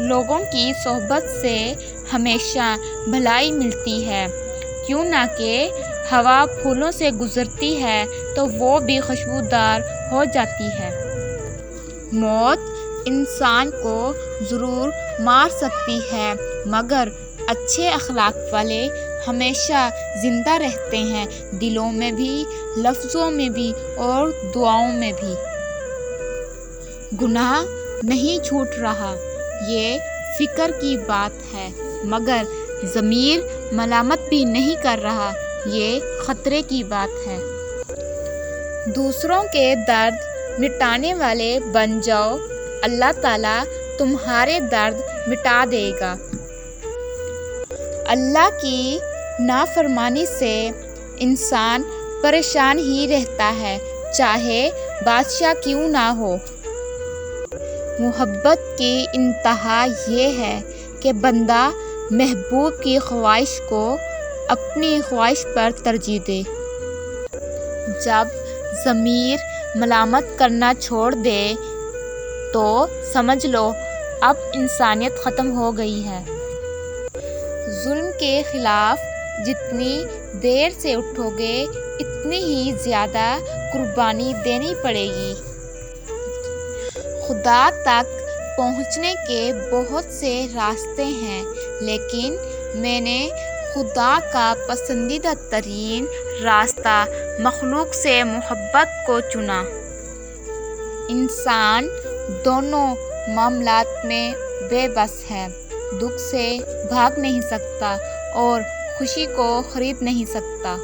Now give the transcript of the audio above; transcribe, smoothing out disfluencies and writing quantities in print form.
لوگوں کی صحبت سے ہمیشہ بھلائی ملتی ہے، کیوں نہ کہ ہوا پھولوں سے گزرتی ہے تو وہ بھی خوشبودار ہو جاتی ہے۔ موت انسان کو ضرور مار سکتی ہے، مگر اچھے اخلاق والے ہمیشہ زندہ رہتے ہیں، دلوں میں بھی، لفظوں میں بھی اور دعاؤں میں بھی۔ گناہ نہیں چھوٹ رہا، یہ فکر کی بات ہے، مگر ضمیر ملامت بھی نہیں کر رہا، یہ خطرے کی بات ہے۔ دوسروں کے درد مٹانے والے بن جاؤ، اللہ تعالیٰ تمہارے درد مٹا دے گا۔ اللہ کی نافرمانی سے انسان پریشان ہی رہتا ہے، چاہے بادشاہ کیوں نہ ہو۔ محبت کی انتہا یہ ہے کہ بندہ محبوب کی خواہش کو اپنی خواہش پر ترجیح دے۔ جب ضمیر ملامت کرنا چھوڑ دے تو سمجھ لو اب انسانیت ختم ہو گئی ہے۔ ظلم کے خلاف جتنی دیر سے اٹھو گے اتنی ہی زیادہ قربانی دینی پڑے گی۔ خدا تک پہنچنے کے بہت سے راستے ہیں، لیکن میں نے خدا کا پسندیدہ ترین راستہ مخلوق سے محبت کو چنا۔ انسان دونوں معاملات میں بے بس ہے، دکھ سے بھاگ نہیں سکتا اور خوشی کو خرید نہیں سکتا۔